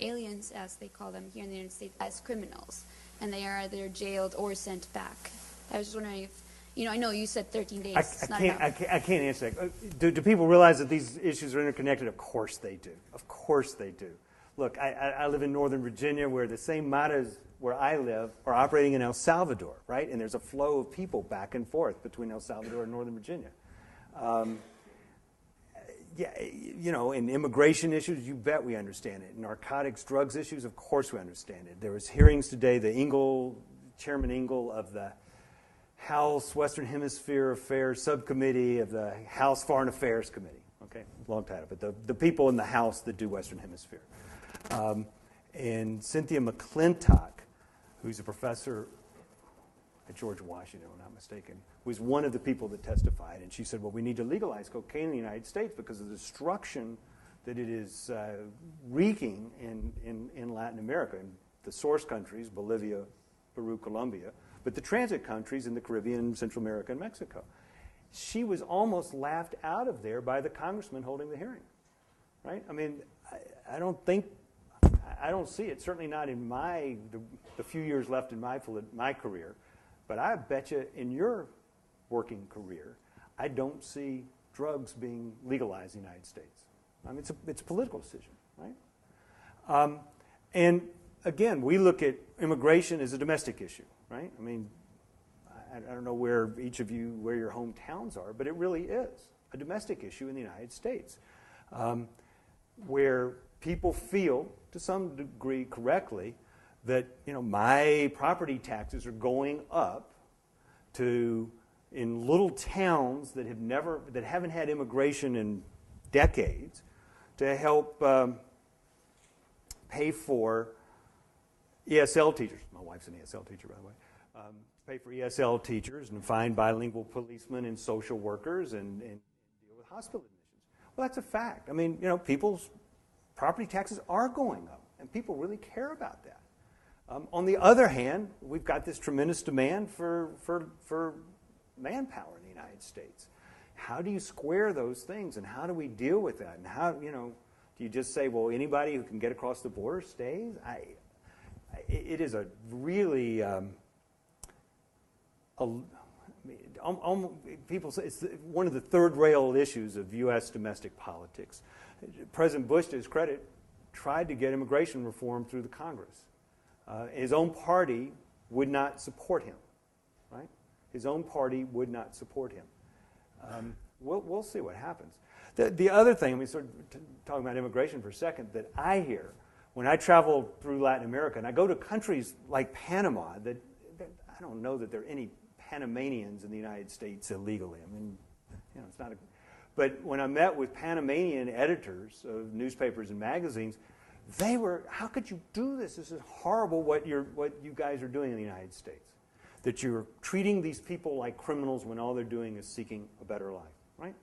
aliens, as they call them here in the United States, as criminals, and they are either jailed or sent back. I was just wondering if, I know you said 13 days. I can't answer that. Do people realize that these issues are interconnected? Of course they do. Of course they do. Look, I live in Northern Virginia, where the same Maras where I live are operating in El Salvador, right? And there's a flow of people back and forth between El Salvador and Northern Virginia. In immigration issues, you bet we understand it. Narcotics, drugs issues, of course we understand it. There was hearings today. Chairman Engel of the House Western Hemisphere Affairs Subcommittee of the House Foreign Affairs Committee. Okay, long title, but the people in the House that do Western Hemisphere. And Cynthia McClintock, who's a professor at George Washington, if I'm not mistaken, was one of the people that testified. And she said, well, we need to legalize cocaine in the United States because of the destruction that it is wreaking in Latin America, in the source countries, Bolivia, Peru, Colombia, but the transit countries in the Caribbean, Central America, and Mexico. She was almost laughed out of there by the congressman holding the hearing, right? I mean, I don't see it, certainly not in the few years left in my career, but I bet you in your working career, I don't see drugs being legalized in the United States. I mean, it's a political decision, right? And again, we look at immigration as a domestic issue, right? I mean, I don't know where your hometowns are, but it really is a domestic issue in the United States, where people feel, to some degree correctly, that my property taxes are going up in little towns that haven't had immigration in decades, to help pay for ESL teachers. My wife's an ESL teacher, by the way. Pay for ESL teachers and find bilingual policemen and social workers and deal with hospital admissions. Well, that's a fact. I mean, people's property taxes are going up, and people really care about that. On the other hand, we've got this tremendous demand for manpower in the United States. How do you square those things, and how do we deal with that? And how, do you just say, well, anybody who can get across the border stays? It is a really people say it's one of the third rail issues of U.S. domestic politics. President Bush, to his credit, tried to get immigration reform through the Congress. His own party would not support him, right? His own party would not support him. We'll see what happens. The other thing, I mean, sort of talking about immigration for a second, that I hear when I travel through Latin America, and I go to countries like Panama, that I don't know that there are any Panamanians in the United States illegally. I mean, it's not a... But when I met with Panamanian editors of newspapers and magazines, they were, how could you do this? This is horrible what you guys are doing in the United States. That you're treating these people like criminals when all they're doing is seeking a better life, right?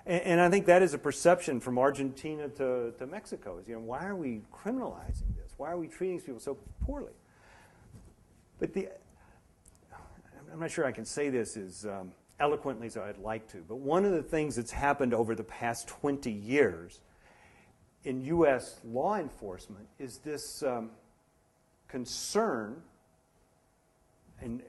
And I think that is a perception from Argentina to Mexico. Is, why are we criminalizing this? Why are we treating these people so poorly? But I'm not sure I can say this as eloquently as I'd like to, but one of the things that's happened over the past 20 years in U.S. law enforcement is this concern, and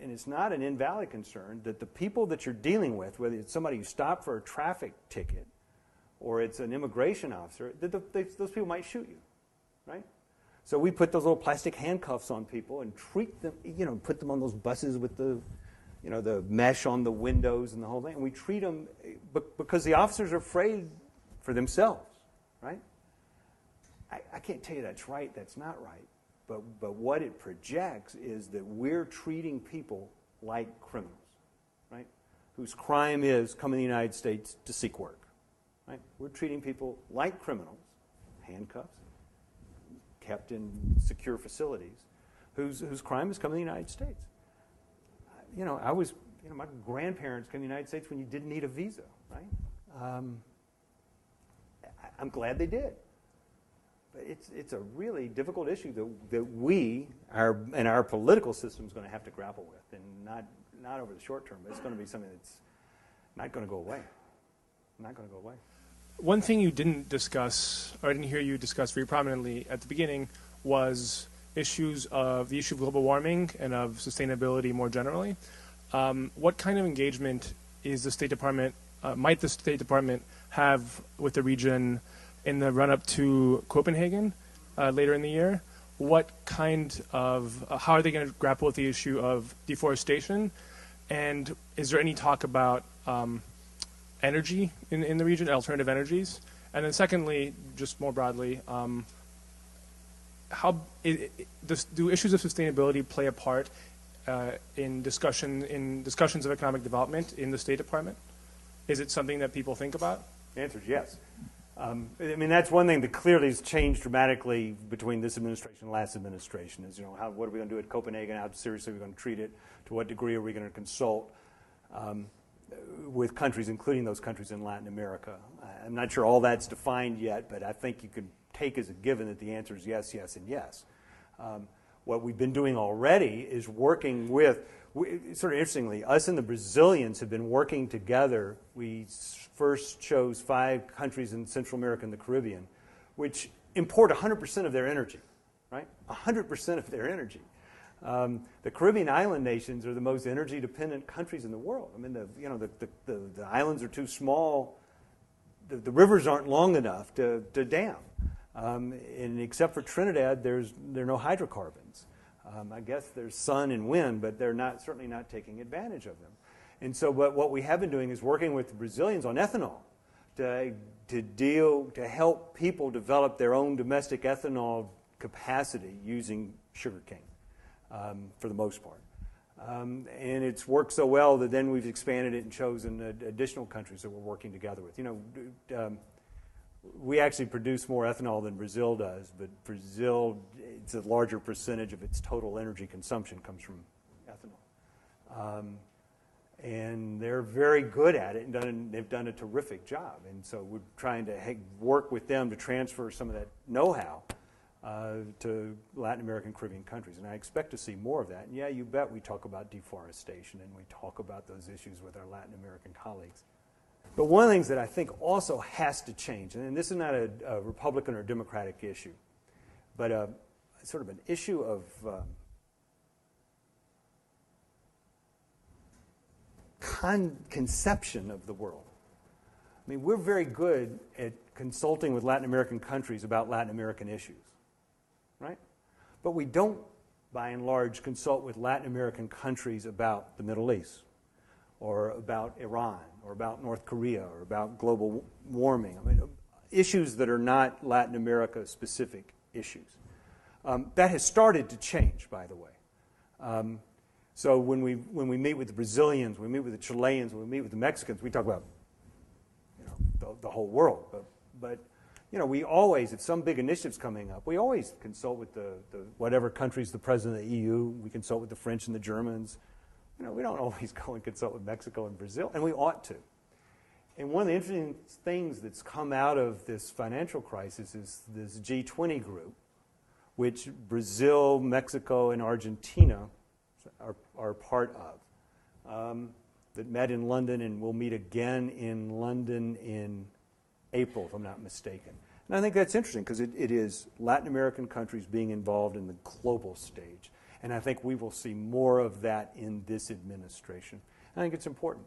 it's not an invalid concern, that the people that you're dealing with, whether it's somebody who stopped for a traffic ticket or it's an immigration officer, that those people might shoot you, right? So we put those little plastic handcuffs on people and treat them, put them on those buses with the mesh on the windows and the whole thing. And we treat them because the officers are afraid for themselves, right? I can't tell you that's right, that's not right. But what it projects is that we're treating people like criminals, right? Whose crime is coming to the United States to seek work, right? We're treating people like criminals, handcuffs, kept in secure facilities, whose crime is coming to the United States. my grandparents came to the United States when you didn't need a visa, right? I'm glad they did. But it's a really difficult issue that our political system is going to have to grapple with, and not over the short term, but it's going to be something that's not going to go away. Not going to go away. One thing you didn't discuss, or I didn't hear you discuss very prominently at the beginning, was the issue of global warming and of sustainability more generally. What kind of engagement is the State Department, might the State Department have with the region in the run-up to Copenhagen later in the year? What kind of, how are they going to grapple with the issue of deforestation? And is there any talk about energy in the region, alternative energies? And then secondly, just more broadly, do issues of sustainability play a part in discussions of economic development in the State Department? Is it something that people think about? The answer is yes. That's one thing that clearly has changed dramatically between this administration and last administration is, what are we going to do at Copenhagen? How seriously are we going to treat it? To what degree are we going to consult with countries, including those countries in Latin America? I'm not sure all that's defined yet, but I think you could take as a given that the answer is yes, yes, and yes. What we've been doing already is working with, sort of interestingly, us and the Brazilians have been working together. We first chose 5 countries in Central America and the Caribbean, which import 100% of their energy, right? 100% of their energy. The Caribbean island nations are the most energy-dependent countries in the world. The islands are too small. The rivers aren't long enough to dam. And except for Trinidad, there are no hydrocarbons. I guess there's sun and wind, but they're certainly not taking advantage of them. And so what we have been doing is working with the Brazilians on ethanol to help people develop their own domestic ethanol capacity using sugarcane. For the most part. And it's worked so well that then we've expanded it and chosen additional countries that we're working together with. We actually produce more ethanol than Brazil does, but Brazil, it's a larger percentage of its total energy consumption comes from ethanol. And they're very good at it, and they've done a terrific job. And so we're trying to work with them to transfer some of that know-how to Latin American, Caribbean countries. And I expect to see more of that. And yeah, you bet we talk about deforestation and we talk about those issues with our Latin American colleagues. But one of the things that I think also has to change, and this is not a Republican or Democratic issue, but sort of an issue of conception of the world. We're very good at consulting with Latin American countries about Latin American issues. Right? But we don't, by and large, consult with Latin American countries about the Middle East, or about Iran, or about North Korea, or about global warming. Issues that are not Latin America specific issues. That has started to change, by the way. So when we meet with the Brazilians, we meet with the Chileans, when we meet with the Mexicans, we talk about the whole world. But we always, if some big initiative's coming up, we always consult with the whatever countries the president of the EU. We consult with the French and the Germans. We don't always go and consult with Mexico and Brazil, and we ought to. And one of the interesting things that's come out of this financial crisis is this G20 group, which Brazil, Mexico, and Argentina are part of, that met in London and will meet again in London in April, if I'm not mistaken. And I think that's interesting because it is Latin American countries being involved in the global stage. And I think we will see more of that in this administration. I think it's important.